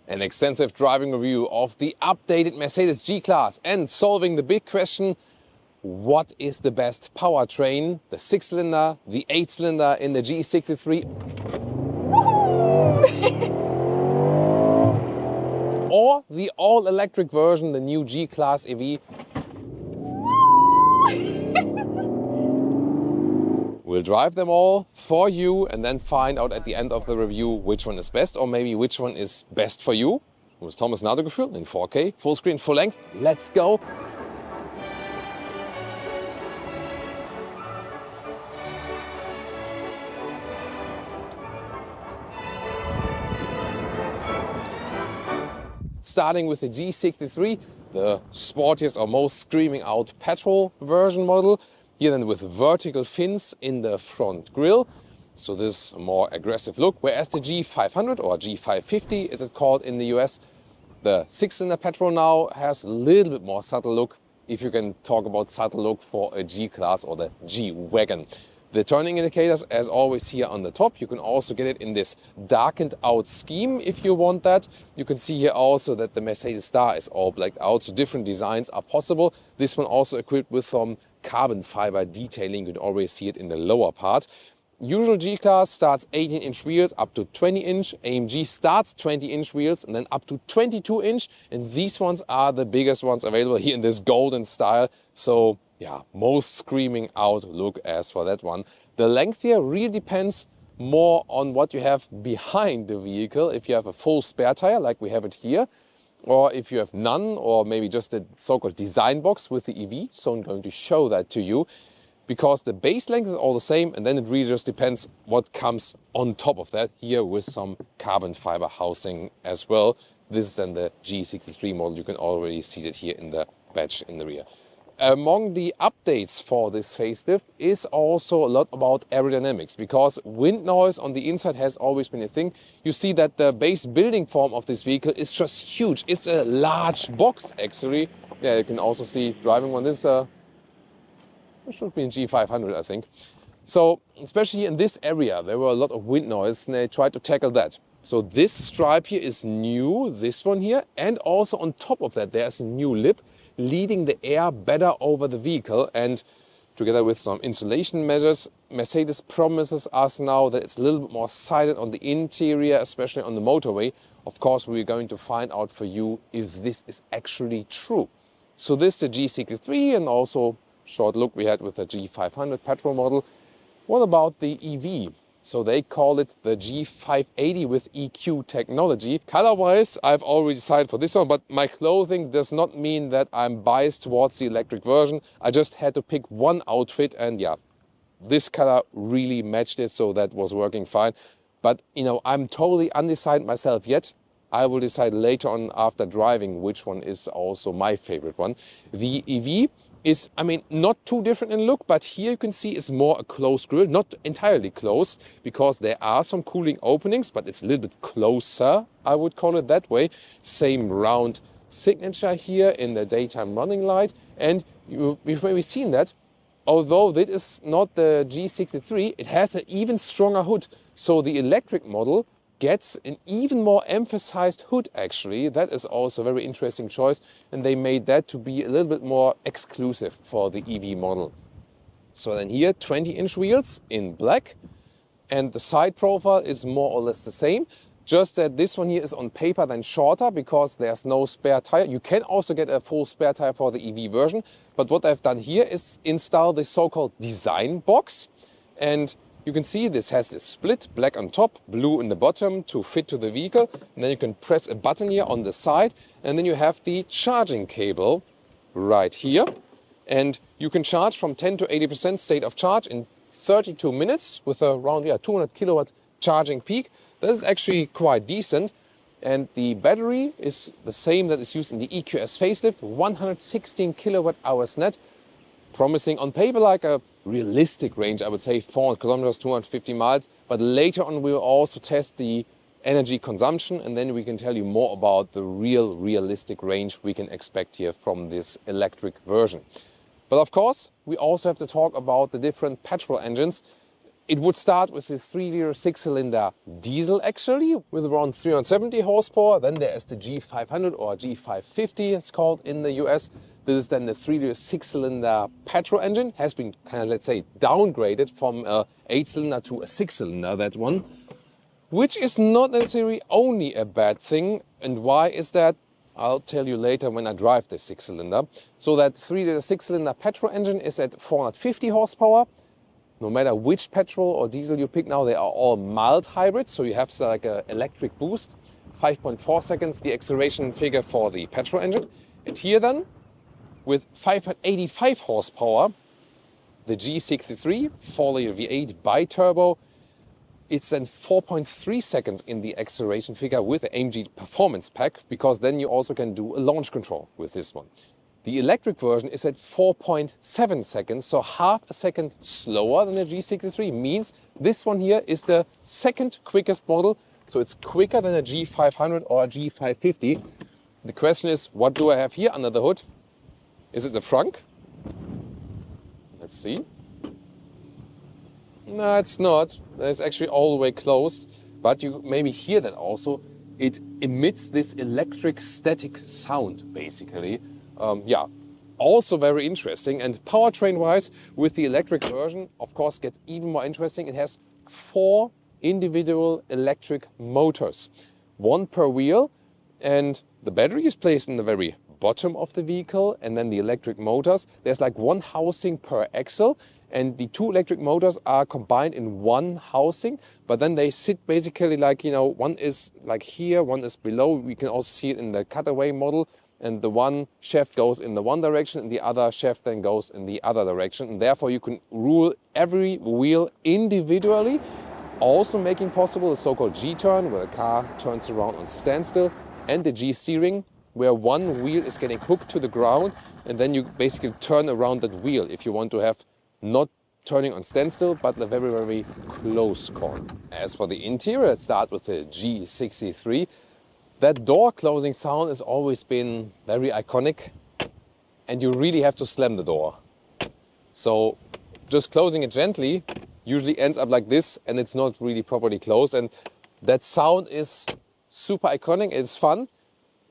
An extensive driving review of the updated Mercedes G-Class and solving the big question, what is the best powertrain? The 6-cylinder, the 8-cylinder in the G63 or the all-electric version, the new G-Class EV. We'll drive them all for you and then find out at the end of the review which one is best or maybe which one is best for you. With Thomas Nadegefühl in 4K, full screen, full length. Let's go! Starting with the G63, the sportiest or most screaming out petrol version model. Here then with vertical fins in the front grille, so this is a more aggressive look. Whereas the G500 or G550 as it's called in the US, the 6-cylinder petrol now has a little bit more subtle look, if you can talk about subtle look for a G-Class or the G-Wagon. The turning indicators as always here on the top. You can also get it in this darkened out scheme if you want that. You can see here also that the Mercedes star is all blacked out, so different designs are possible. This one also equipped with some carbon fiber detailing. You can always see it in the lower part. Usual G-Class starts 18-inch wheels up to 20-inch. AMG starts 20-inch wheels and then up to 22-inch. And these ones are the biggest ones available here in this golden style. So yeah, most screaming out look as for that one. The length here really depends more on what you have behind the vehicle. If you have a full spare tire like we have it here, or if you have none, or maybe just a so-called design box with the EV. So I'm going to show that to you, because the base length is all the same, and then it really just depends what comes on top of that here with some carbon fiber housing as well. This is then the G63 model. You can already see it here in the badge in the rear. Among the updates for this facelift is also a lot about aerodynamics, because wind noise on the inside has always been a thing. You see that the base building form of this vehicle is just huge. It's a large box actually. Yeah, you can also see driving on this, it should be a G500 I think. So especially in this area there were a lot of wind noise and they tried to tackle that. So this stripe here is new, this one here, and also on top of that there's a new lip leading the air better over the vehicle, and together with some insulation measures, Mercedes promises us now that it's a little bit more silent on the interior, especially on the motorway. Of course, we're going to find out for you if this is actually true. So this is the G63 and also short look we had with the G500 petrol model. What about the EV? So they call it the G580 with EQ technology. Color-wise, I've already decided for this one, but my clothing does not mean that I'm biased towards the electric version. I just had to pick one outfit and yeah, this color really matched it, so that was working fine. But you know, I'm totally undecided myself yet. I will decide later on after driving which one is also my favorite one. The EV is, I mean, not too different in look, but here you can see it's more a closed grille, not entirely closed, because there are some cooling openings, but it's a little bit closer, I would call it that way. Same round signature here in the daytime running light, and you've maybe seen that. Although this is not the G63, it has an even stronger hood, so the electric model gets an even more emphasized hood actually. That is also a very interesting choice, and they made that to be a little bit more exclusive for the EV model. So then here 20-inch wheels in black, and the side profile is more or less the same, just that this one here is on paper then shorter because there's no spare tire. You can also get a full spare tire for the EV version, but what I've done here is install the so-called design box, and you can see this has this split, black on top, blue in the bottom to fit to the vehicle. And then you can press a button here on the side, and then you have the charging cable right here. And you can charge from 10 to 80% state of charge in 32 minutes with around 200 kilowatt charging peak. That is actually quite decent. And the battery is the same that is used in the EQS facelift, 116 kilowatt hours net. Promising on paper like a realistic range, I would say 400 kilometers, 250 miles. But later on we will also test the energy consumption, and then we can tell you more about the realistic range we can expect here from this electric version. But of course, we also have to talk about the different petrol engines. It would start with the 3-liter 6-cylinder diesel actually, with around 370 horsepower. Then there is the G500 or G550 it's called in the US. This is then the 3-liter 6-cylinder petrol engine. Has been kind of, let's say, downgraded from a 8-cylinder to a 6-cylinder, that one. Which is not necessarily only a bad thing. And why is that? I'll tell you later when I drive this 6-cylinder. So that 3-liter 6-cylinder petrol engine is at 450 horsepower. No matter which petrol or diesel you pick now, they are all mild hybrids. So you have like an electric boost, 5.4 seconds, the acceleration figure for the petrol engine. And here then, with 585 horsepower, the G63 4-liter V8 bi-turbo, it's then 4.3 seconds in the acceleration figure with the AMG performance pack, because then you also can do a launch control with this one. The electric version is at 4.7 seconds, so half a second slower than the G63. Means this one here is the second quickest model, so it's quicker than a G500 or a G550. The question is, what do I have here under the hood? Is it the Frunk? Let's see. No, it's not. It's actually all the way closed, but you maybe hear that also. It emits this electric static sound, basically. Yeah, also very interesting. And powertrain-wise, with the electric version, of course, gets even more interesting. It has 4 individual electric motors, 1 per wheel, and the battery is placed in the very bottom of the vehicle, and then the electric motors. There's like 1 housing per axle, and the 2 electric motors are combined in 1 housing, but then they sit basically like, you know, one is like here, one is below. We can also see it in the cutaway model. And the one shaft goes in the one direction and the other shaft then goes in the other direction. And therefore you can rule every wheel individually, also making possible the so-called G-turn, where the car turns around on standstill, and the G-steering, where one wheel is getting hooked to the ground and then you basically turn around that wheel if you want to have not turning on standstill, but a very, very close call. As for the interior, let's start with the G63. That door closing sound has always been very iconic, and you really have to slam the door. So just closing it gently usually ends up like this, and it's not really properly closed. And that sound is super iconic, it's fun,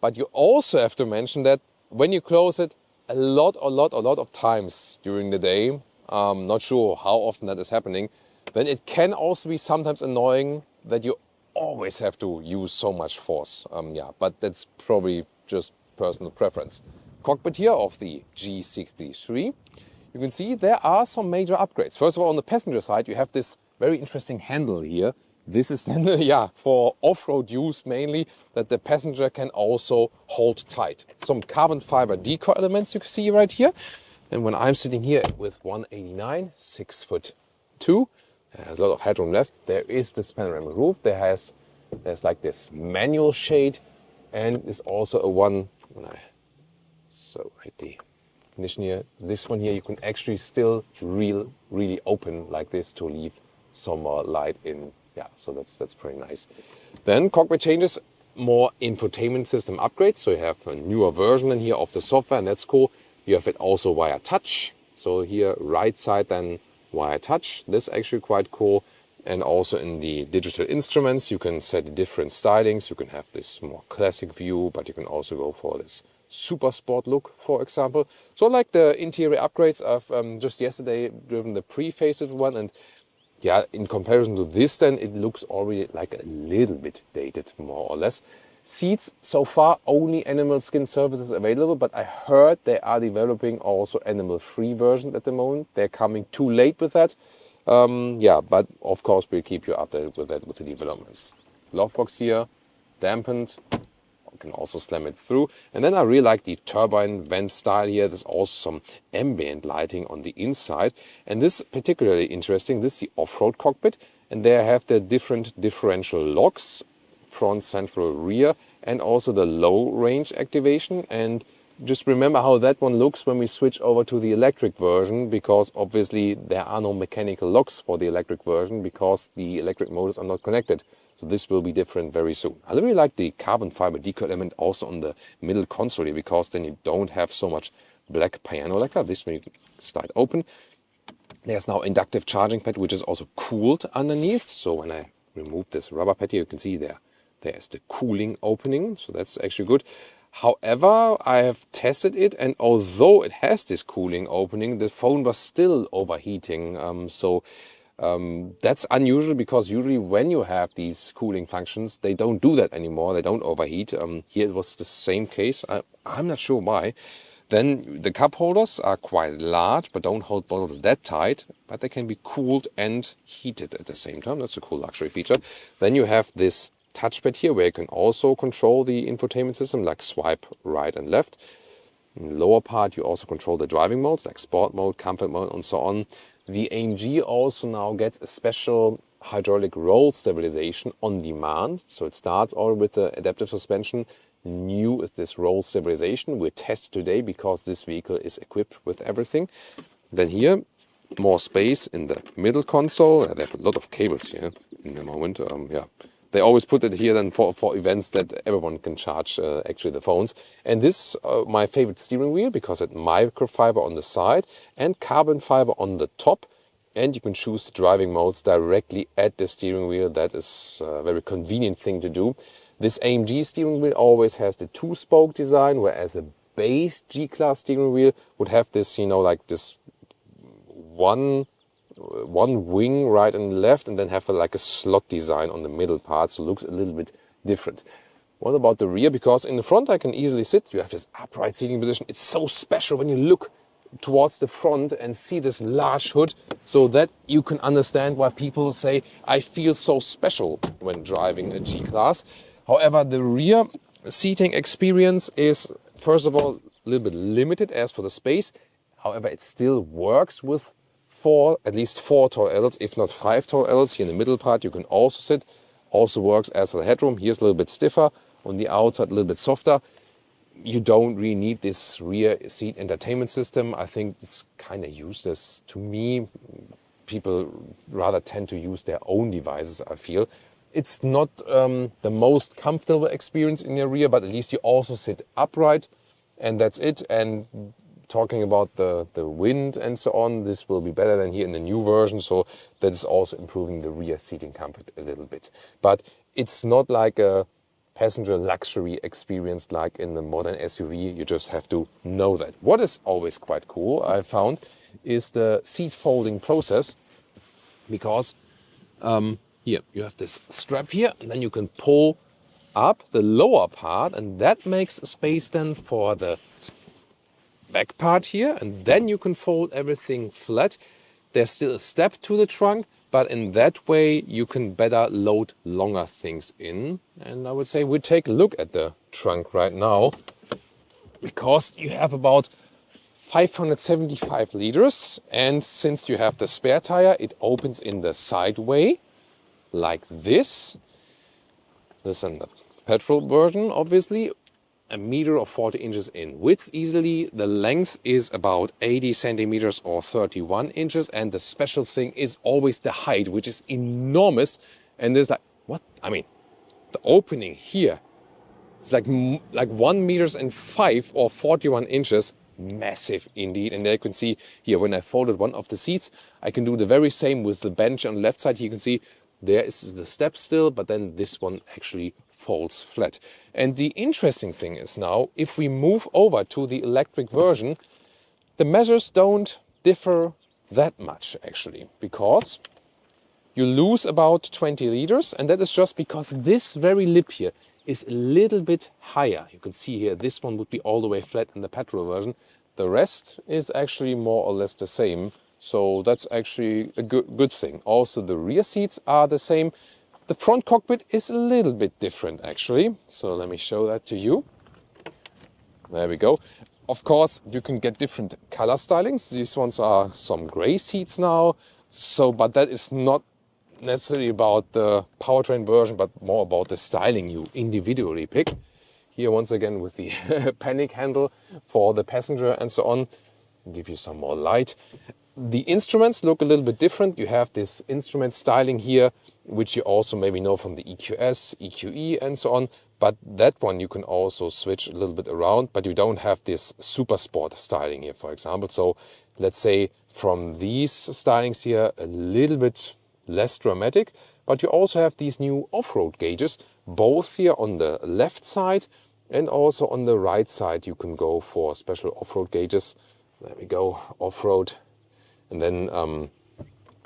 but you also have to mention that when you close it a lot of times during the day, not sure how often that is happening, then it can also be sometimes annoying that you always have to use so much force. Yeah, but that's probably just personal preference. Cockpit here of the G63. You can see there are some major upgrades. First of all, on the passenger side, you have this very interesting handle here. This is then, yeah, for off-road use mainly, that the passenger can also hold tight. Some carbon fiber decoy elements you can see right here. And when I'm sitting here with 189, 6'2", there's a lot of headroom left. There is this panoramic roof. There's like this manual shade, and there's also a one. So right the ignition here. This one here you can actually still really open like this to leave some more light in. Yeah, so that's pretty nice. Then cockpit changes, more infotainment system upgrades. So you have a newer version in here of the software, and that's cool. You have it also via touch. So here right side then via touch. This is actually quite cool. And also in the digital instruments, you can set different stylings. You can have this more classic view, but you can also go for this super sport look, for example. So like the interior upgrades, I've just yesterday driven the pre-facelift one, and yeah, in comparison to this then, it looks already like a little bit dated, more or less. Seats, so far only animal skin surfaces available, but I heard they are developing also animal-free version at the moment. They're coming too late with that. Yeah, but of course we'll keep you updated with that, with the developments. Glove box here, dampened. You can also slam it through. And then I really like the turbine vent style here. There's also some ambient lighting on the inside. And this is particularly interesting. This is the off-road cockpit. And they have the different differential locks, front, central, rear, and also the low range activation. And just remember how that one looks when we switch over to the electric version, because obviously there are no mechanical locks for the electric version because the electric motors are not connected. So this will be different very soon. I really like the carbon fiber decoy element also on the middle console here, because then you don't have so much black piano lacquer. This one you can slide open. There's now inductive charging pad, which is also cooled underneath. So when I remove this rubber pad here, you can see there's the cooling opening. So that's actually good. However, I have tested it, and although it has this cooling opening, the phone was still overheating. That's unusual, because usually when you have these cooling functions, they don't do that anymore. They don't overheat. Here it was the same case. I'm not sure why. Then the cup holders are quite large, but don't hold bottles that tight, but they can be cooled and heated at the same time. That's a cool luxury feature. Then you have this touchpad here, where you can also control the infotainment system, like swipe right and left. In the lower part, you also control the driving modes, like sport mode, comfort mode, and so on. The AMG also now gets a special hydraulic roll stabilization on demand. So it starts all with the adaptive suspension. New is this roll stabilization. We test today because this vehicle is equipped with everything. Then here, more space in the middle console. They have a lot of cables here in the moment. They always put it here then for events that everyone can charge actually the phones. And this my favorite steering wheel, because it's microfiber on the side and carbon fiber on the top. And you can choose the driving modes directly at the steering wheel. That is a very convenient thing to do. This AMG steering wheel always has the two-spoke design, whereas a base G-Class steering wheel would have this, like this one wing right and left, and then have like a slot design on the middle part, so it looks a little bit different. What about the rear? Because in the front I can easily sit. You have this upright seating position. It's so special when you look towards the front and see this large hood, so that you can understand why people say, I feel so special when driving a G-Class. However, the rear seating experience is, first of all, a little bit limited as for the space. However, it still works with at least four tall adults, if not 5 tall adults. Here in the middle part you can also sit. Also works as for the headroom. Here's a little bit stiffer. On the outside, a little bit softer. You don't really need this rear seat entertainment system. I think it's kind of useless. To me, people rather tend to use their own devices, I feel. It's not the most comfortable experience in your rear, but at least you also sit upright, and that's it. And talking about the wind and so on, this will be better than here in the new version, so that is also improving the rear seating comfort a little bit. But it's not like a passenger luxury experience like in the modern SUV. You just have to know that. What is always quite cool, I found, is the seat folding process, because here you have this strap here, and then you can pull up the lower part, and that makes space then for the back part here, and then you can fold everything flat. There's still a step to the trunk, but in that way you can better load longer things in. And I would say we take a look at the trunk right now, because you have about 575 liters, and since you have the spare tire, it opens in the side way like this. This is the petrol version, obviously. 1 meter or 40 inches in width easily. The length is about 80 centimeters or 31 inches. And the special thing is always the height, which is enormous. And there's like, what? I mean, the opening here, it's like 1 meters and 5 or 41 inches. Massive indeed. And there you can see here, when I folded one of the seats, I can do the very same with the bench on the left side. You can see there is the step still, but then this one actually folds flat. And the interesting thing is now, if we move over to the electric version, the measures don't differ that much actually, because you lose about 20 liters, and that is just because this very lip here is a little bit higher. You can see here, this one would be all the way flat in the petrol version. The rest is actually more or less the same. So that's actually a good thing. Also, the rear seats are the same. The front cockpit is a little bit different actually. So let me show that to you. There we go. Of course, you can get different color stylings. These ones are some gray seats now. But that is not necessarily about the powertrain version, but more about the styling you individually pick. Here once again with the panic handle for the passenger and so on. I'll give you some more light. The instruments look a little bit different. You have this instrument styling here, which you also maybe know from the EQS, EQE and so on. But that one you can also switch a little bit around, but you don't have this super sport styling here, for example. So let's say from these stylings here, a little bit less dramatic, but you also have these new off-road gauges, both here on the left side and also on the right side. You can go for special off-road gauges. There we go, off-road. And then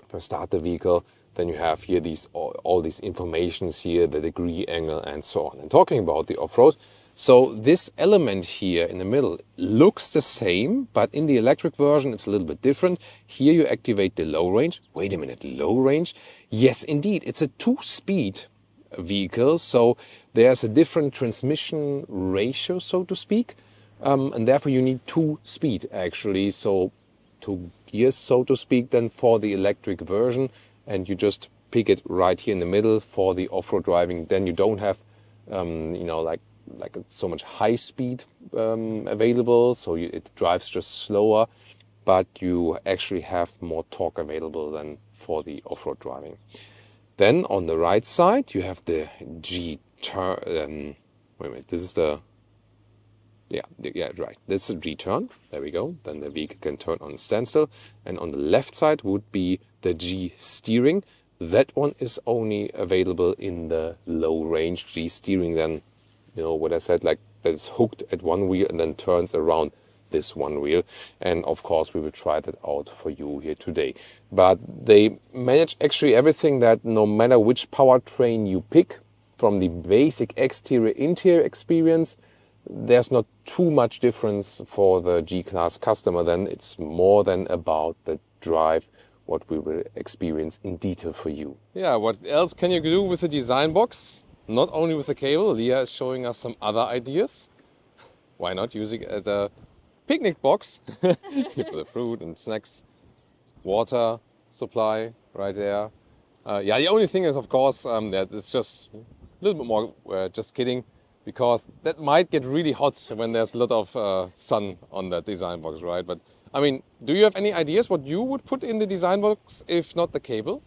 if I start the vehicle, then you have here these all these informations here, the degree, angle, and so on. And talking about the off-road, so this element here in the middle looks the same, but in the electric version it's a little bit different. Here you activate the low range. Wait a minute, low range? Yes, indeed, it's a 2-speed vehicle, so there's a different transmission ratio, so to speak, and therefore you need 2-speed actually, so 2 gears, so to speak, then for the electric version. And you just pick it right here in the middle for the off-road driving. Then you don't have, you know, like so much high speed available, so it drives just slower, but you actually have more torque available than for the off-road driving. Then on the right side you have the G-turn. Wait a minute, this is the right. This is a G-turn. There we go. Then the vehicle can turn on standstill. And on the left side would be the G-steering. That one is only available in the low range. G-steering, then, you know what I said, like that is hooked at one wheel and then turns around this one wheel. And of course we will try that out for you here today. But they manage actually everything, that no matter which powertrain you pick, from the basic exterior interior experience, there's not too much difference for the G-Class customer. Then it's more than about the drive, what we will experience in detail for you. Yeah, what else can you do with the design box? Not only with the cable, Leah is showing us some other ideas. Why not using it as a picnic box for the fruit and snacks, water supply right there. Yeah, the only thing is, of course, that it's just a little bit more, just kidding, because that might get really hot when there's a lot of sun on that design box, right? But I mean, do you have any ideas what you would put in the design box if not the cable?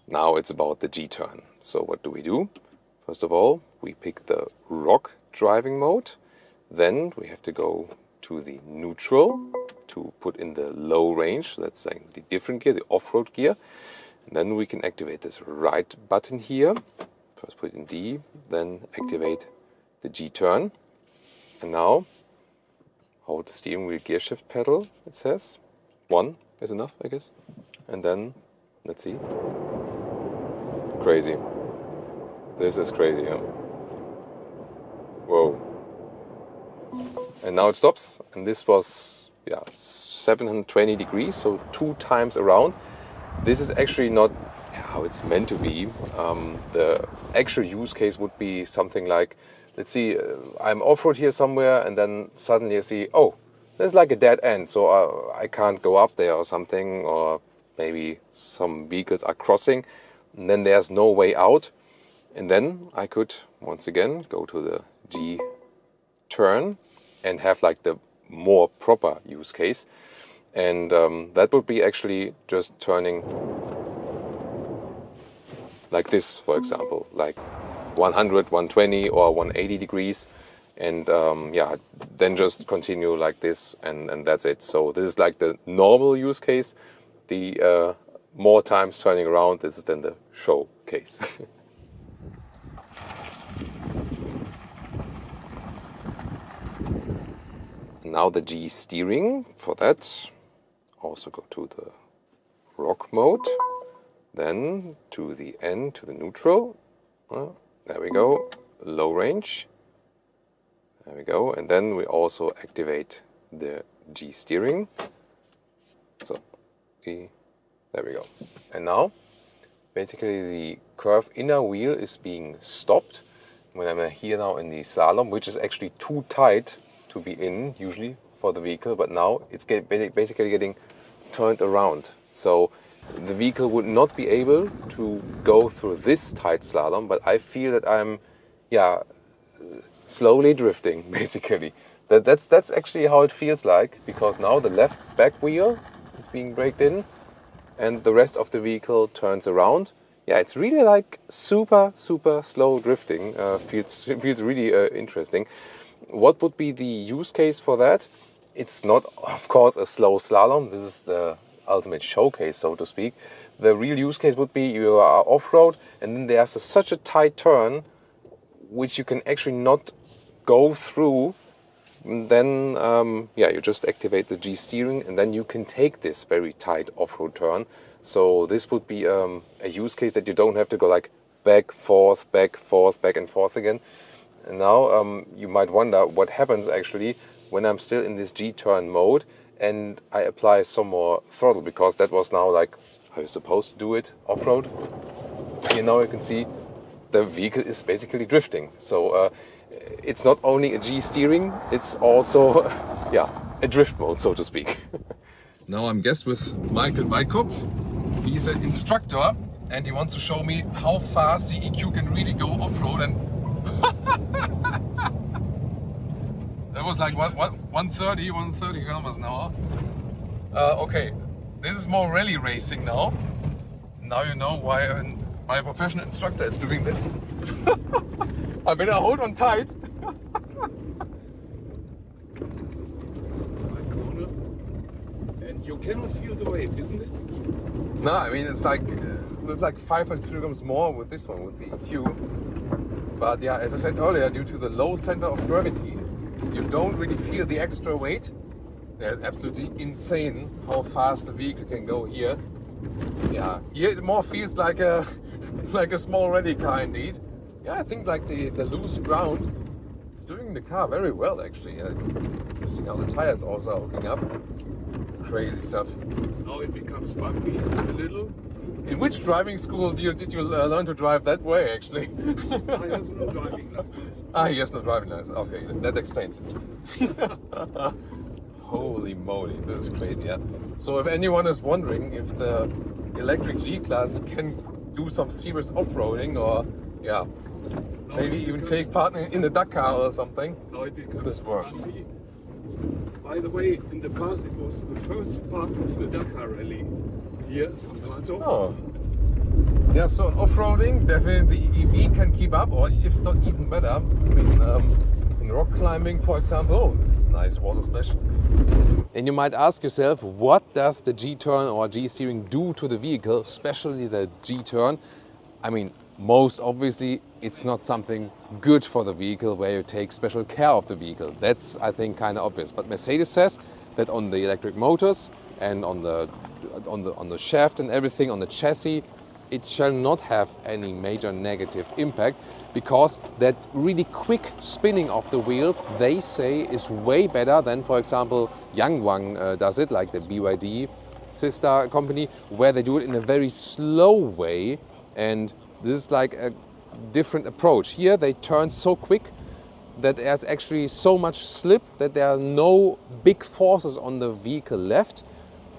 Now it's about the G-turn. So what do? First of all, we pick the rock driving mode. Then we have to go to the neutral to put in the low range. That's like the different gear, the off-road gear. And then we can activate this right button here. First put it in D, then activate the G-turn. And now hold the steering wheel gear shift pedal, it says. 1 is enough, I guess. And then, let's see. Crazy. This is crazy, yeah. Whoa. And now it stops, and this was 720 degrees, so 2 times around. This is actually not how it's meant to be. The actual use case would be something like, let's see, I'm off-road here somewhere, and then suddenly I see, oh, there's like a dead end, so I can't go up there or something, or maybe some vehicles are crossing, and then there's no way out. And then I could, once again, go to the G-turn and have like the more proper use case. And that would be actually just turning like this, for example, like 100, 120 or 180 degrees. And then just continue like this, and that's it. So this is like the normal use case. The more times turning around, this is then the show case. Now the G steering. For that, also go to the rock mode, then to the N, to the neutral. There we go, low range. There we go, and then we also activate the G steering. So, there we go. And now, basically the curve inner wheel is being stopped when I'm here now in the slalom, which is actually too tight to be in usually for the vehicle, but now it's basically getting turned around. So the vehicle would not be able to go through this tight slalom, but I feel that I'm, slowly drifting, basically. That's actually how it feels like, because now the left back wheel is being braked in, and the rest of the vehicle turns around. Yeah, it's really like super slow drifting. Feels really interesting. What would be the use case for that? It's not, of course, a slow slalom. This is the ultimate showcase, so to speak. The real use case would be you are off-road, and then there's such a tight turn which you can actually not go through. And then yeah, you just activate the G steering, and then you can take this very tight off-road turn. So this would be a use case that you don't have to go like back, forth, back and forth again. And now you might wonder what happens actually when I'm still in this G-turn mode and I apply some more throttle, because that was now like how you're supposed to do it off-road. Here now you can see the vehicle is basically drifting. So it's not only a G steering, it's also yeah, a drift mode, so to speak. Now I'm guest with Michael Weikopf. He's an instructor and he wants to show me how fast the EQ can really go off-road. And that was like 130 kilometers an hour. Okay, this is more rally racing now. Now you know why my professional instructor is doing this. I better hold on tight. And you cannot feel the weight, isn't it? No, I mean it's like with like 500 kilograms more with this one, with the EQ. But yeah, as I said earlier, due to the low center of gravity, you don't really feel the extra weight. It's absolutely insane how fast the vehicle can go here. Yeah, here it more feels like a small rally car indeed. Yeah, I think like the loose ground is doing the car very well actually. Interesting how the tires also are hooking up. Crazy stuff. Now it becomes bumpy a little. In which driving school did you learn to drive that way actually? I have no driving license. Ah, he has no driving license. Okay, that explains it. Holy moly, this is crazy, yeah? So if anyone is wondering if the electric G-Class can do some serious off-roading or, yeah, Now maybe even take part in the Dakar or something, Now it becomes this works. bumpy. By the way, in the past it was the first part of the Dakar rally. Here, some parts of. Oh. Yeah, so in off-roading, definitely the EV can keep up, or if not even better. I mean, in rock climbing, for example, oh, this is a nice water splash. And you might ask yourself, what does the G-turn or G-steering do to the vehicle, especially the G-turn? I mean, most obviously, it's not something good for the vehicle where you take special care of the vehicle. That's, I think, kind of obvious. But Mercedes says that on the electric motors and on the shaft and everything, on the chassis, it shall not have any major negative impact, because that really quick spinning of the wheels, they say, is way better than, for example, Yangwang does it, like the BYD sister company, where they do it in a very slow way. And this is like a different approach. Here they turn so quick that there's actually so much slip that there are no big forces on the vehicle left.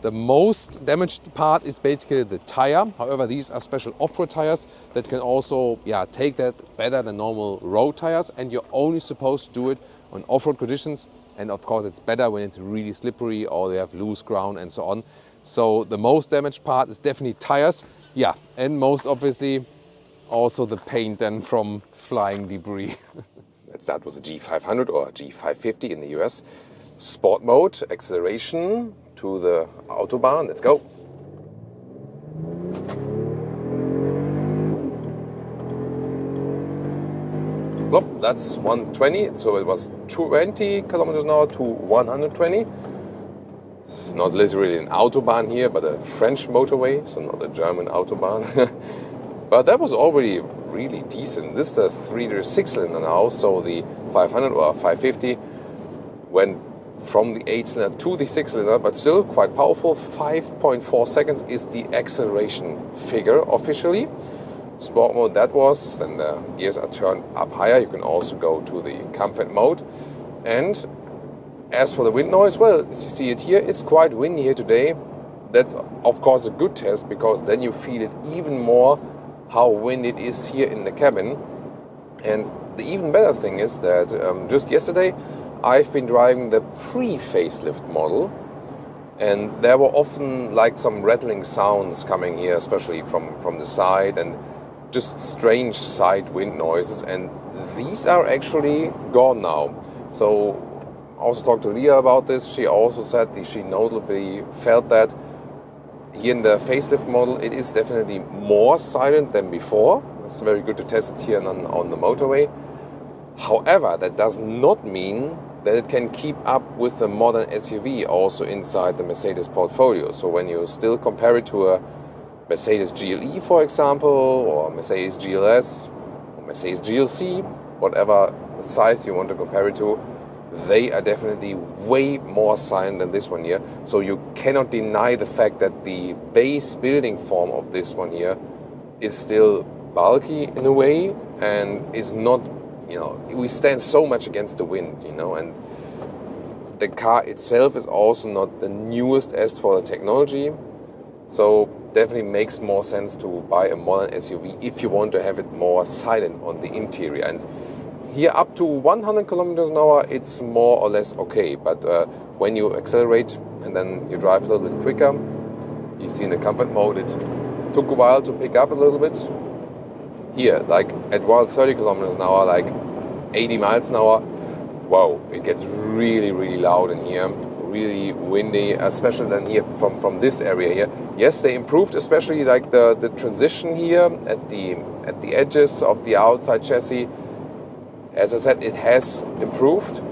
The most damaged part is basically the tire. However, these are special off-road tires that can also take that better than normal road tires, and you're only supposed to do it on off-road conditions. And of course it's better when it's really slippery or you have loose ground and so on. So the most damaged part is definitely tires. Yeah, and most obviously also the paint then from flying debris. Let's start with the G500 or G550 in the US. Sport mode, acceleration to the Autobahn. Let's go. Plop, that's 120. So it was 20 kilometers an hour to 120. It's not literally an Autobahn here, but a French motorway, so not a German Autobahn. But that was already really decent. This is the 3-liter 6-cylinder now, so the 500 or 550 went from the 8-cylinder to the 6-cylinder, but still quite powerful. 5.4 seconds is the acceleration figure officially. Sport mode that was, then the gears are turned up higher. You can also go to the comfort mode. And as for the wind noise, well, as you see it here, it's quite windy here today. That's of course a good test, because then you feel it even more how windy it is here in the cabin. And the even better thing is that just yesterday I've been driving the pre-facelift model, And there were often like some rattling sounds coming here, especially from the side, and just strange side wind noises. And these are actually gone now. So I also talked to Leah about this. She also said that she notably felt that here in the facelift model, it is definitely more silent than before. It's very good to test it here on the motorway. However, that does not mean that it can keep up with the modern SUV also inside the Mercedes portfolio. So when you still compare it to a Mercedes GLE, for example, or Mercedes GLS, or Mercedes GLC, whatever size you want to compare it to, they are definitely way more silent than this one here. So you cannot deny the fact that the base building form of this one here is still bulky in a way, and is not, we stand so much against the wind, and the car itself is also not the newest as for the technology. So definitely makes more sense to buy a modern SUV if you want to have it more silent on the interior. And here up to 100 kilometers an hour, it's more or less okay. But when you accelerate and then you drive a little bit quicker, you see in the comfort mode, it took a while to pick up a little bit. Here, like at 130 kilometers an hour, like 80 miles an hour, wow, it gets really, really loud in here, really windy, especially then here from this area here. Yes, they improved, especially like the transition here at the edges of the outside chassis. As I said, it has improved,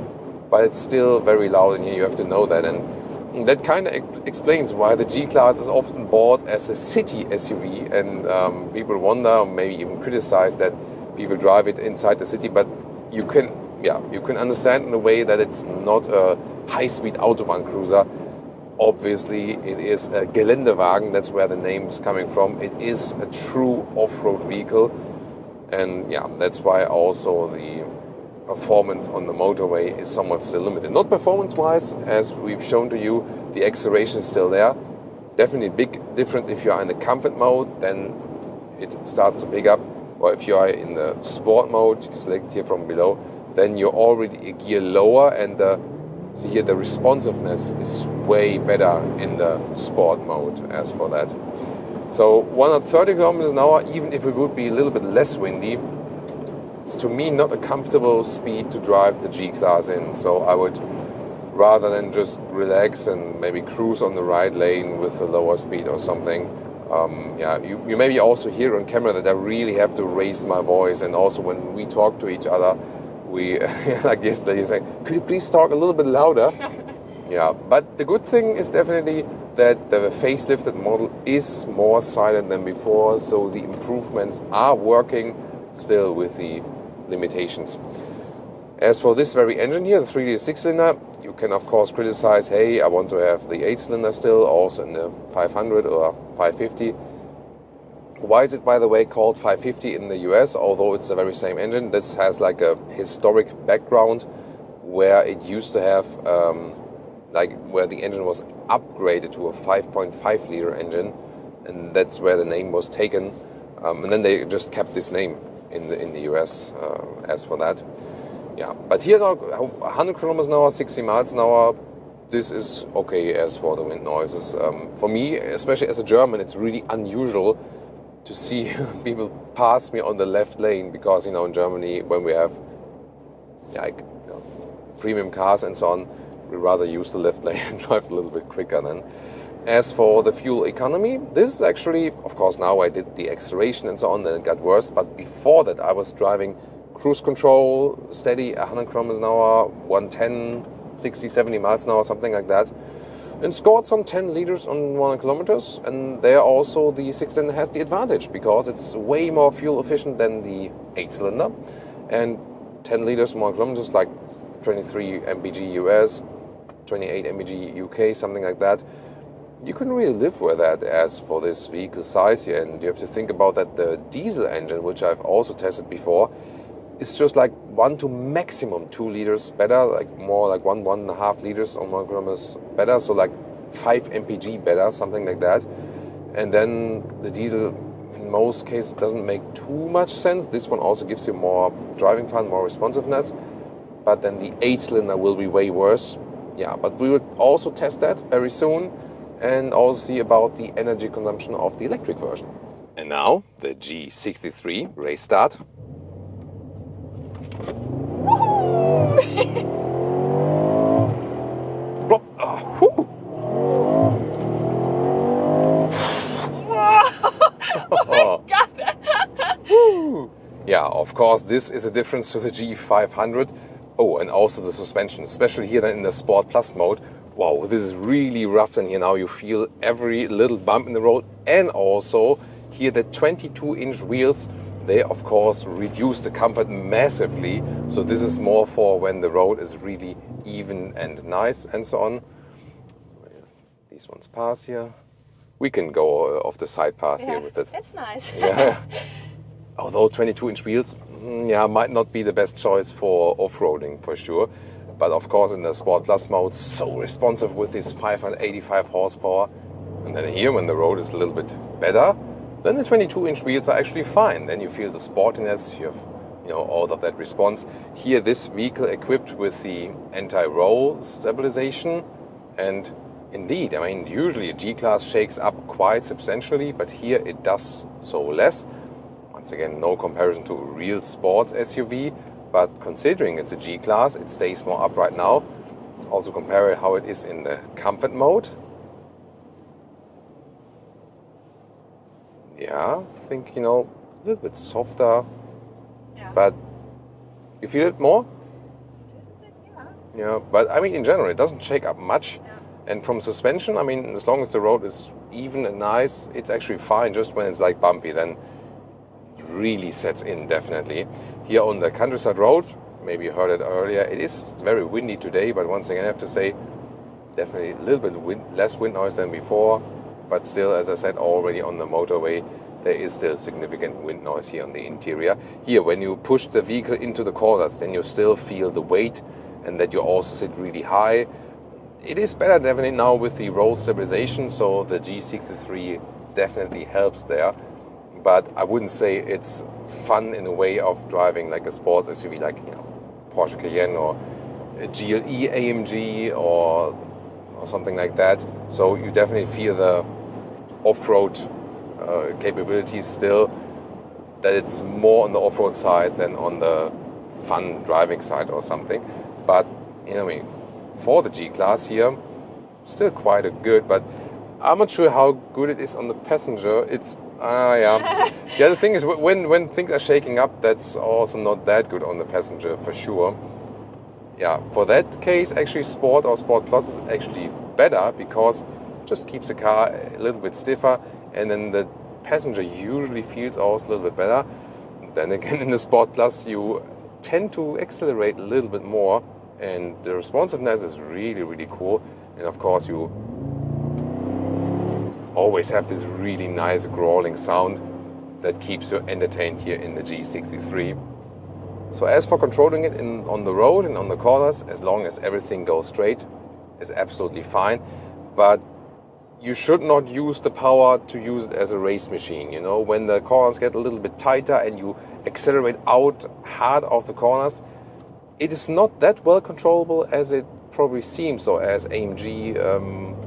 but it's still very loud in here. You have to know that, and that kind of explains why the G-Class is often bought as a city SUV, and people wonder, maybe even criticize that people drive it inside the city. But you can understand in a way that it's not a high-speed Autobahn cruiser. Obviously, it is a Geländewagen. That's where the name is coming from. It is a true off-road vehicle, and that's why also the performance on the motorway is somewhat still limited. Not performance-wise, as we've shown to you, the acceleration is still there. Definitely a big difference if you are in the comfort mode, then it starts to pick up. Or if you are in the sport mode, you select it here from below, then you're already a gear lower, and see here the responsiveness is way better in the sport mode as for that. So 130 kilometers an hour, even if it would be a little bit less windy, it's to me not a comfortable speed to drive the G-Class in. So I would, rather than just relax and maybe cruise on the right lane with a lower speed or something. You maybe also hear on camera that I really have to raise my voice, and also when we talk to each other, we, like yesterday, you say, could you please talk a little bit louder? But the good thing is definitely that the facelifted model is more silent than before, so the improvements are working still with the limitations. As for this very engine here, the 3-liter 6-cylinder, you can of course criticize, hey, I want to have the 8-cylinder still, also in the 500 or 550. Why is it, by the way, called 550 in the US, although it's the very same engine? This has like a historic background where it used to have, where the engine was upgraded to a 5.5 liter engine, and that's where the name was taken. And then they just kept this name in the US as for that. But here now, 100 kilometers an hour, 60 miles an hour, this is okay as for the wind noises. For me, especially as a German, it's really unusual to see people pass me on the left lane, because in Germany, when we have premium cars and so on, we rather use the left lane and drive a little bit quicker then. As for the fuel economy, this is actually, of course, now I did the acceleration and so on, then it got worse. But before that, I was driving cruise control, steady, 100 kilometers an hour, 110, 60, 70 miles an hour, something like that. And scored some 10 liters on 100 kilometers. And there also the 6-cylinder has the advantage, because it's way more fuel efficient than the 8-cylinder. And 10 liters on 100 kilometers, like 23 mpg US, 28 mpg UK, something like that. You can really live with that as for this vehicle size here. And you have to think about that the diesel engine, which I've also tested before, is just like 1 to maximum 2 liters better, like more like 1.5 liters on 1 kilometers better, so like 5 mpg better, something like that. And then the diesel in most cases doesn't make too much sense. This one also gives you more driving fun, more responsiveness, but then the 8-cylinder will be way worse. Yeah, but we will also test that very soon and also see about the energy consumption of the electric version. And now the G63 race start. Plop. Oh my God. Yeah, of course, this is a difference to the G500. Oh, and also the suspension, especially here then in the Sport Plus mode. Wow, this is really rough, and here now you feel every little bump in the road. And also here the 22-inch wheels, they of course reduce the comfort massively. So this is more for when the road is really even and nice and so on. So these ones pass here. We can go off the side path here with it. It's nice. Yeah. Although 22-inch wheels, yeah, might not be the best choice for off-roading for sure. But of course in the Sport Plus mode, so responsive with this 585 horsepower. And then here, when the road is a little bit better, then the 22-inch wheels are actually fine. Then you feel the sportiness, you have all of that response. Here, this vehicle equipped with the anti-roll stabilization. And indeed, I mean, usually a G-Class shakes up quite substantially, but here it does so less. Once again, no comparison to a real sports SUV, but considering it's a G-Class, it stays more upright now. Let's also compare how it is in the comfort mode. Yeah, I think, a little bit softer, but you feel it more? Yeah, but I mean, in general, it doesn't shake up much. And from suspension, I mean, as long as the road is even and nice, it's actually fine. Just when it's like bumpy, then it really sets in, definitely. Here on the countryside road, maybe you heard it earlier, it is very windy today, but once again, I have to say, definitely a little bit less wind noise than before. But still, as I said already, on the motorway, there is still significant wind noise here on the interior. Here, when you push the vehicle into the corners, then you still feel the weight and that you also sit really high. It is better definitely now with the roll stabilization, so the G63 definitely helps there. But I wouldn't say it's fun in a way of driving like a sports SUV like Porsche Cayenne or a GLE AMG or something like that. So you definitely feel the off-road capabilities still, that it's more on the off-road side than on the fun driving side or something. But for the G-Class here, still quite a good, but I'm not sure how good it is on the passenger. It's yeah. The other thing is when things are shaking up, that's also not that good on the passenger for sure. Yeah, for that case, actually Sport or Sport Plus is actually better because it just keeps the car a little bit stiffer, and then the passenger usually feels also a little bit better. Then again, in the Sport Plus, you tend to accelerate a little bit more, and the responsiveness is really, really cool. And of course, you always have this really nice growling sound that keeps you entertained here in the G63. So as for controlling it on the road and on the corners, as long as everything goes straight, is absolutely fine. But you should not use the power to use it as a race machine. When the corners get a little bit tighter and you accelerate out hard of the corners, it is not that well controllable as it probably seems, or as AMG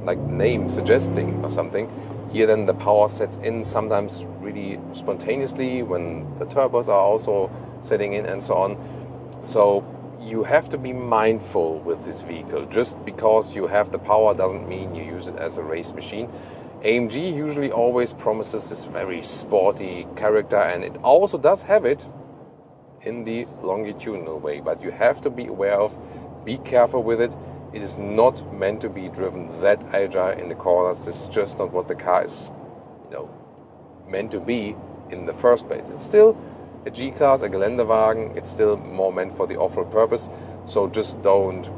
like name suggesting or something. Here then the power sets in sometimes really spontaneously when the turbos are also setting in and so on. So you have to be mindful with this vehicle. Just because you have the power doesn't mean you use it as a race machine. AMG usually always promises this very sporty character, and it also does have it in the longitudinal way, but you have to be aware of, be careful with it. It is not meant to be driven that agile in the corners. This is just not what the car is meant to be in the first place. It's still a G-Class, a Geländewagen. It's still more meant for the off-road purpose. So just don't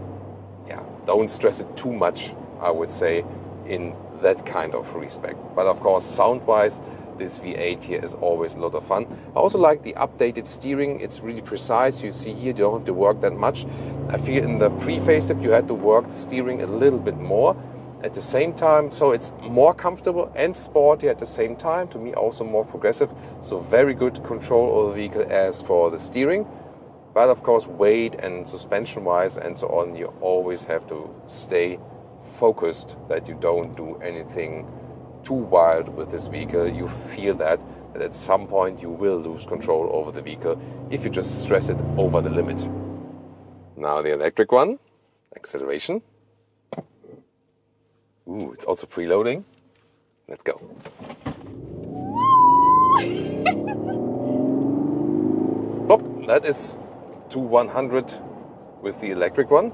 stress it too much, I would say, in that kind of respect. But of course, sound-wise, this V8 here is always a lot of fun. I also like the updated steering. It's really precise. You see here, you don't have to work that much. I feel in the pre-facelift you had to work the steering a little bit more at the same time. So it's more comfortable and sporty at the same time. To me, also more progressive. So very good control of the vehicle as for the steering. But of course, weight and suspension-wise and so on, you always have to stay focused that you don't do anything too wild with this vehicle. You feel that at some point you will lose control over the vehicle if you just stress it over the limit. Now the electric one, acceleration. Ooh, it's also preloading. Let's go. Plop, that is to 100 with the electric one.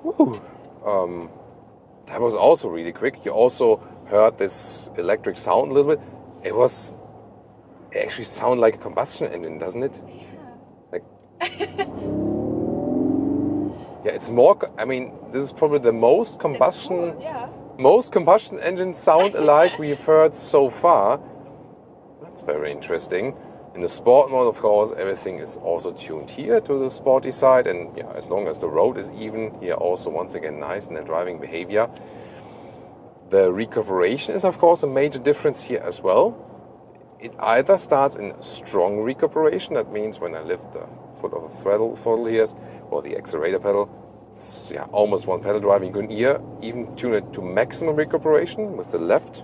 Woo. That was also really quick. You also heard this electric sound a little bit. It actually sounds like a combustion engine, doesn't it? Yeah. Like, yeah, it's more. I mean, this is probably the most combustion, Cool, yeah. most combustion engine sound alike we've heard so far. That's very interesting. In the sport mode, of course, everything is also tuned here to the sporty side, and yeah, as long as the road is even, here also once again nice in the driving behavior. The recuperation is of course a major difference here as well. It either starts in strong recuperation, that means when I lift the foot of the throttle here, or the accelerator pedal, it's almost one pedal driving. You can here even tune it to maximum recuperation with the left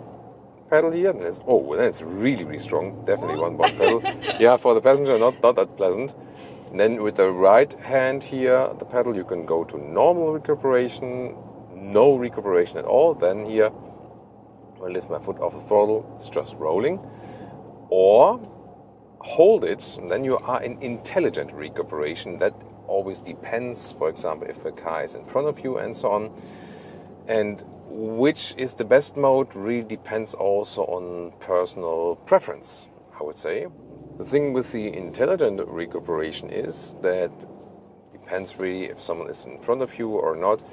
pedal here, and then it's really, really strong. Definitely one pedal. Yeah, for the passenger, not that pleasant. And then with the right hand here, the pedal, you can go to normal recuperation, no recuperation at all. Then here, when I lift my foot off the throttle, it's just rolling. Or hold it, and then you are in intelligent recuperation. That always depends, for example, if a car is in front of you and so on. And which is the best mode really depends also on personal preference, I would say. The thing with the intelligent recuperation is that depends really if someone is in front of you or not.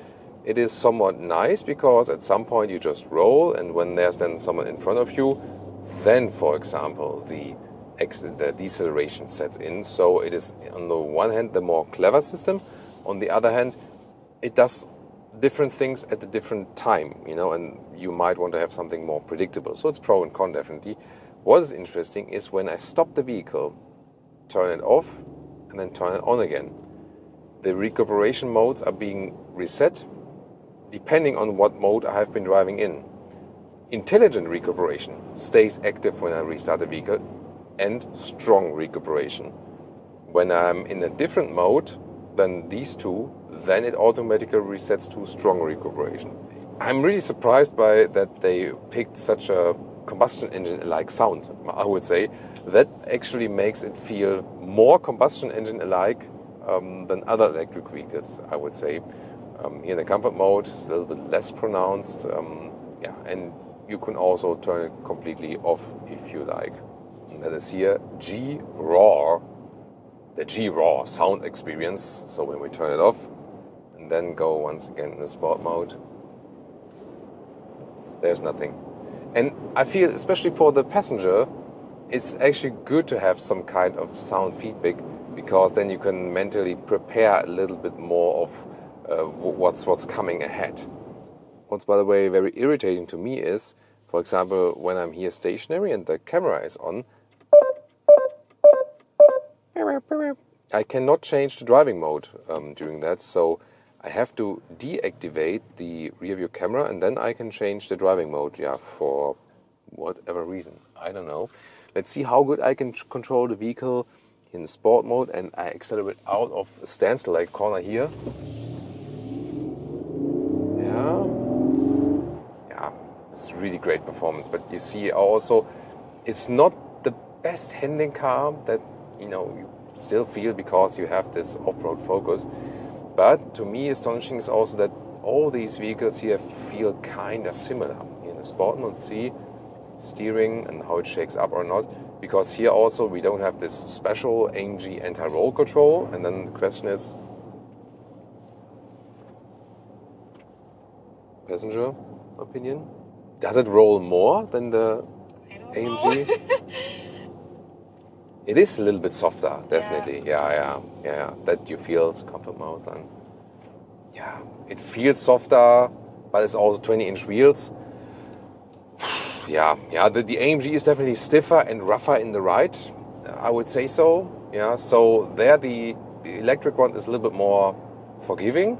It is somewhat nice because at some point you just roll, and when there's then someone in front of you, then, for example, the deceleration sets in. So it is, on the one hand, the more clever system. On the other hand, it does different things at a different time, and you might want to have something more predictable. So it's pro and con, definitely. What is interesting is when I stop the vehicle, turn it off, and then turn it on again, the recuperation modes are being reset depending on what mode I have been driving in. Intelligent recuperation stays active when I restart the vehicle, and strong recuperation. When I'm in a different mode than these two, then it automatically resets to strong recuperation. I'm really surprised by that they picked such a combustion engine-alike sound, I would say. That actually makes it feel more combustion engine-alike than other electric vehicles, I would say. Here in the comfort mode, it's a little bit less pronounced. And you can also turn it completely off if you like. And that is here G-Raw, the G-Raw sound experience. So when we turn it off and then go once again in the sport mode, there's nothing. And I feel, especially for the passenger, it's actually good to have some kind of sound feedback, because then you can mentally prepare a little bit more of what's coming ahead. What's, by the way, very irritating to me is, for example, when I'm here stationary and the camera is on, I cannot change the driving mode during that, so I have to deactivate the rear view camera, and then I can change the driving mode, for whatever reason. I don't know. Let's see how good I can control the vehicle in sport mode, and I accelerate out of a standstill like corner here. It's really great performance, but you see also it's not the best handling car that you still feel, because you have this off-road focus. But to me, astonishing is also that all these vehicles here feel kind of similar. In the sport mode, see steering and how it shakes up or not, because here also we don't have this special AMG anti-roll control. And then the question is, passenger opinion, does it roll more than the AMG? It is a little bit softer, definitely. Yeah. That you feel comfort mode. And it feels softer, but it's also 20-inch wheels. The AMG is definitely stiffer and rougher in the ride, I would say so. Yeah, so there the electric one is a little bit more forgiving.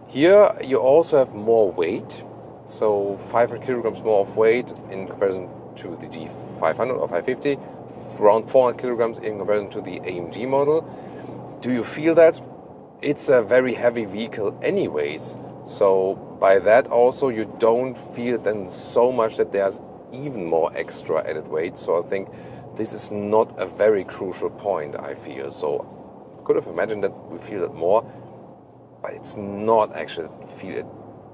Here you also have more weight, so 500 kilograms more of weight in comparison to the G500 or 550, around 400 kilograms in comparison to the AMG model. Do you feel that? It's a very heavy vehicle anyways, so by that also you don't feel then so much that there's even more extra added weight. So I think this is not a very crucial point, I feel. So I could have imagined that we feel it more, but it's not actually feel it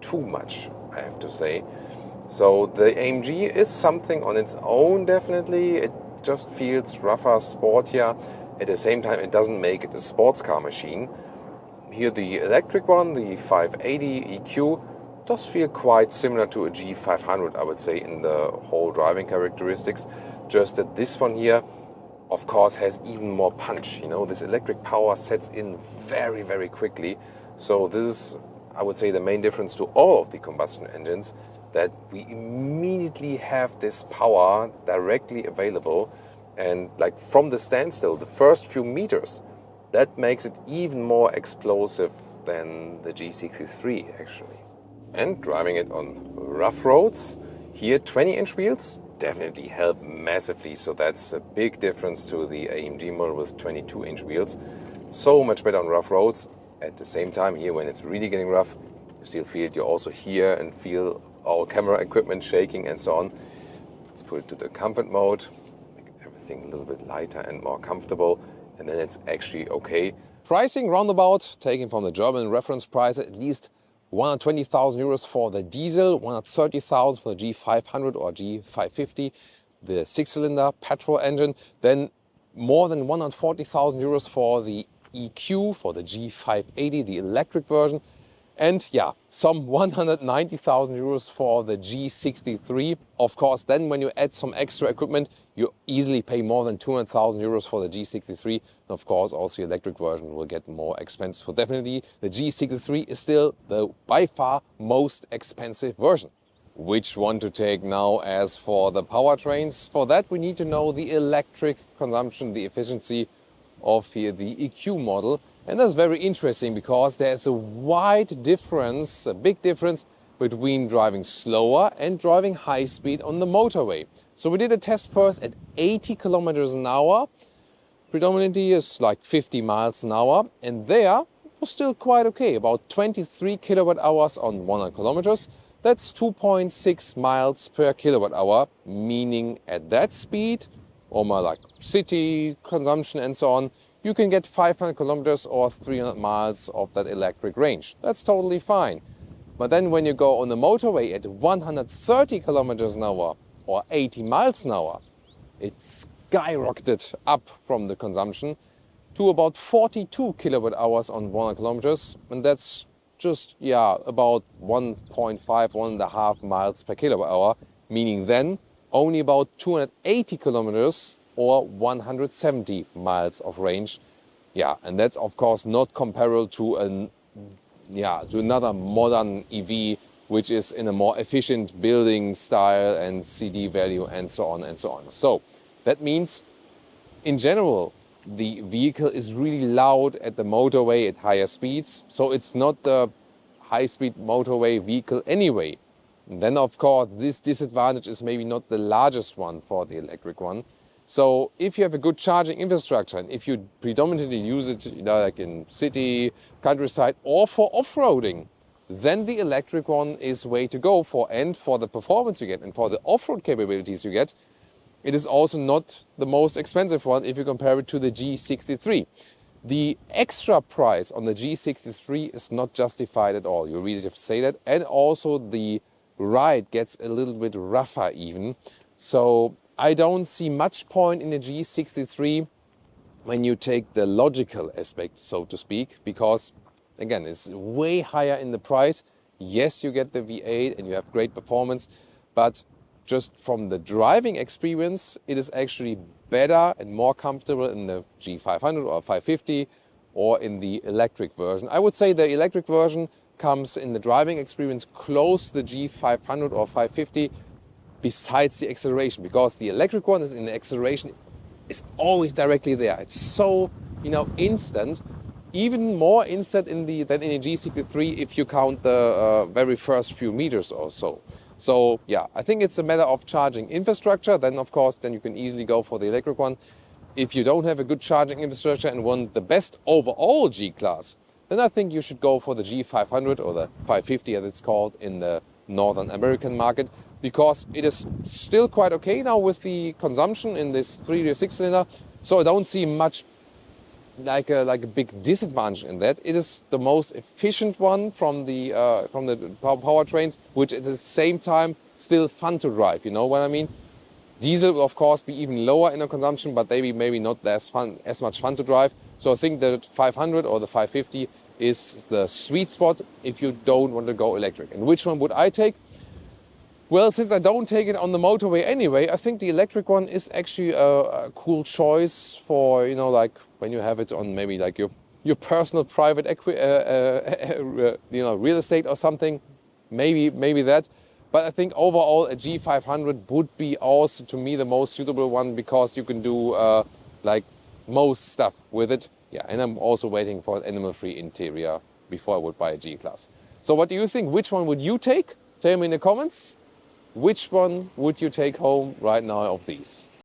too much, I have to say. So the AMG is something on its own, definitely. It just feels rougher, sportier. At the same time, it doesn't make it a sports car machine. Here the electric one, the 580 EQ, does feel quite similar to a G500, I would say, in the whole driving characteristics. Just that this one here, of course, has even more punch. You know, this electric power sets in very, very quickly. So this is, I would say, the main difference to all of the combustion engines, that we immediately have this power directly available. And like from the standstill, the first few meters, that makes it even more explosive than the G63 actually. And driving it on rough roads, here 20-inch wheels definitely help massively. So that's a big difference to the AMG model with 22-inch wheels. So much better on rough roads. At the same time, here when it's really getting rough, you still feel it. You also hear and feel all camera equipment shaking and so on. Let's put it to the comfort mode, make everything a little bit lighter and more comfortable, and then it's actually okay. Pricing roundabout, taken from the German reference price, at least 120,000 euros for the diesel, 130,000 for the G500 or G550, the 6-cylinder petrol engine, then more than 140,000 euros for the EQ, for the G580, the electric version, and yeah, some 190,000 euros for the G63. Of course, then when you add some extra equipment, you easily pay more than 200,000 euros for the G63. And of course, also the electric version will get more expensive. So definitely the G63 is still the by far most expensive version. Which one to take now as for the powertrains? For that we need to know the electric consumption, the efficiency of here the EQ model. And that's very interesting because there's a wide difference, a big difference between driving slower and driving high speed on the motorway. So we did a test first at 80 kilometers an hour. Predominantly is like 50 miles an hour. And there it was still quite okay, about 23 kilowatt hours on 100 kilometers. That's 2.6 miles per kilowatt hour, meaning at that speed, or more like city consumption and so on, you can get 500 kilometers or 300 miles of that electric range. That's totally fine. But then when you go on the motorway at 130 kilometers an hour or 80 miles an hour, it skyrocketed up from the consumption to about 42 kilowatt hours on 100 kilometers. And that's just, yeah, about 1.5, 1.5 miles per kilowatt hour, meaning then only about 280 kilometers or 170 miles of range. Yeah, and that's of course not comparable to another modern EV, which is in a more efficient building style and CD value and so on and so on. So that means in general, the vehicle is really loud at the motorway at higher speeds. So it's not the high-speed motorway vehicle anyway. And then of course, this disadvantage is maybe not the largest one for the electric one. So if you have a good charging infrastructure and if you predominantly use it, you know, like in city, countryside or for off-roading, then the electric one is way to go for. And for the performance you get and for the off-road capabilities you get, it is also not the most expensive one if you compare it to the G63. The extra price on the G63 is not justified at all. You really have to say that. And also the ride gets a little bit rougher even. So I don't see much point in the G63 when you take the logical aspect, so to speak, because again, it's way higher in the price. Yes, you get the V8 and you have great performance, but just from the driving experience, it is actually better and more comfortable in the G500 or 550 or in the electric version. I would say the electric version comes in the driving experience close to the G500 or 550 besides the acceleration, because the electric one is in the acceleration is always directly there. It's so, you know, instant, even more instant than in the G63 if you count the very first few meters or so. So yeah, I think it's a matter of charging infrastructure. Then of course, then you can easily go for the electric one. If you don't have a good charging infrastructure and want the best overall G-Class, then I think you should go for the G500 or the 550 as it's called in the Northern American market, because it is still quite okay now with the consumption in this 3 or 6 cylinder. So I don't see much like a big disadvantage in that. It is the most efficient one from the powertrains, which at the same time still fun to drive. You know what I mean? Diesel will of course be even lower in the consumption, but maybe not as much fun to drive. So I think the 500 or the 550 is the sweet spot if you don't want to go electric. And which one would I take? Well, since I don't take it on the motorway anyway, I think the electric one is actually a cool choice for, you know, like when you have it on maybe like your personal private you know, real estate or something. Maybe that. But I think overall a G500 would be also to me the most suitable one, because you can do like most stuff with it. Yeah, and I'm also waiting for an animal-free interior before I would buy a G-Class. So what do you think? Which one would you take? Tell me in the comments. Which one would you take home right now of these?